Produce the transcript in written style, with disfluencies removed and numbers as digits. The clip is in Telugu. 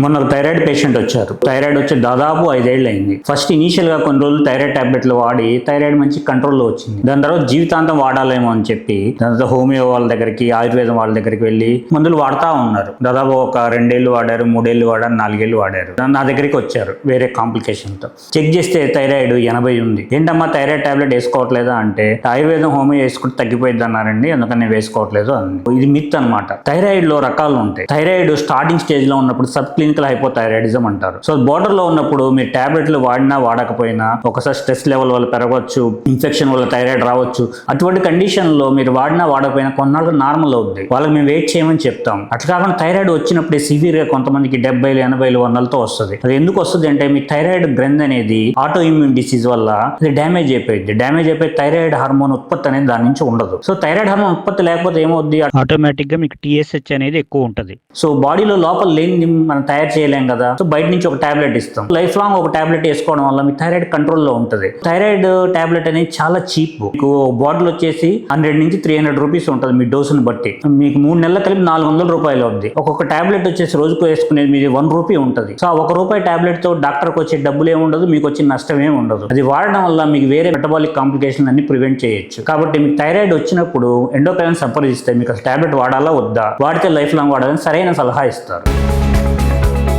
మొన్న థైరాయిడ్ పేషెంట్ వచ్చారు. థైరాయిడ్ వచ్చి దాదాపు 5 ఏళ్ళు అయింది. ఫస్ట్ ఇనీషియల్ గా కొన్ని రోజులు థైరాయిడ్ టాబ్లెట్లు వాడి థైరాయిడ్ మంచి కంట్రోల్లో వచ్చింది. దాని తర్వాత జీవితాంతం వాడాలేమో అని చెప్పి దాని తర్వాత హోమియో వాళ్ళ దగ్గరికి, ఆయుర్వేదం వాళ్ళ దగ్గరికి వెళ్ళి మందులు వాడుతూ ఉన్నారు. దాదాపు ఒక 2 ఏళ్ళు వాడారు, 3 ఏళ్ళు వాడారు, 4 ఏళ్ళు వాడారు. నా దగ్గరికి వచ్చారు వేరే కాంప్లికేషన్ తో. చెక్ చేస్తే థైరాయిడ్ 80 ఉంది. ఏంటమ్మా థైరాయిడ్ టాబ్లెట్ వేసుకోవట్లేదా అంటే ఆయుర్వేదం హోమియో వేసుకుంటే తగ్గిపోయింది అన్నారండి, అందుకని నేను వేసుకోవట్లేదు అని. ఇది మిత్ అనమాట. థైరాయిడ్ లో రకాలు ఉంటాయి. థైరాయిడ్ స్టార్టింగ్ స్టేజ్ లో ఉన్నప్పుడు సబ్ క్లినికల్ హైపోథైరాయిడిజం అంటారు. సో బోర్డర్ లో ఉన్నప్పుడు మీరు టాబ్లెట్లు వాడినా వాడకపోయినా ఒకసారి స్ట్రెస్ లెవెల్ వల్ల పెరగవచ్చు, ఇన్ఫెక్షన్ వల్ల థైరాయిడ్ రావచ్చు. అటువంటి కండిషన్ లో మీరు వాడినా వాడకపోయినా కొన్నాళ్ళు నార్మల్ అవుద్ది. వాళ్ళకి మేము వెయిట్ చేయమని చెప్తాం. అట్లా కాకుండా థైరాయిడ్ వచ్చినప్పుడే సివియర్ గా కొంతమందికి 70, 80, 100తో వస్తుంది. అది ఎందుకు వస్తుంది అంటే మీ థైరాయిడ్ గ్రంథి అనేది ఆటో ఇమ్యూన్ డిసీజ్ వల్ల అది డ్యామేజ్ అయిపోయింది. డ్యామేజ్ అయిపోయి థైరాయిడ్ హార్మోన్ ఉత్పత్తి అనేది దాని నుంచి ఉండదు. సో థైరాయిడ్ హార్మోన్ ఉత్పత్తి లేకపోతే ఏమవుద్ది, ఆటోమేటిక్ గా మీకు TSH అనేది ఎక్కువ ఉంటుంది. సో బాడీలో లోపల లేని మనం తయారు చేయలేం కదా. సో బయట నుంచి ఒక టాబ్లెట్ ఇస్తాం. లైఫ్ లాంగ్ ఒక టాబ్లెట్ వేసుకోవడం వల్ల మీ థైరాయిడ్ కంట్రోల్లో ఉంటుంది. థైరాయిడ్ టాబ్లెట్ అనేది చాలా చీప్. మీకు బాటిల్ వచ్చేసి 100 నుంచి 300 రూపీస్ ఉంటుంది మీ డోసును బట్టి. మీకు 3 నెలలు కలిపి 400 రూపాయలు అవుద్ది. ఒక్కొక్క టాబ్లెట్ వచ్చేసి రోజుకు వేసుకునేది మీది 1 రూపీ ఉంటుంది. సో ఆ 1 రూపాయి టాబ్లెట్ తో డాక్టర్కి వచ్చే డబ్బులు ఏమి ఉండదు, మీకు వచ్చే నష్టం ఏమి ఉండదు. అది వాడడం వల్ల మీకు వేరే మెటబాలిక్ కాంప్లికేషన్ అన్ని ప్రివెంట్ చేయొచ్చు. కాబట్టి మీకు థైరాయిడ్ వచ్చినప్పుడు ఎండోక్రైన్ సంప్రదిస్తే మీకు టాబ్లెట్ వాడాలా వద్దా, వాడితే లైఫ్ లాంగ్ వాడాలని సరైన సలహా ఇస్తారు.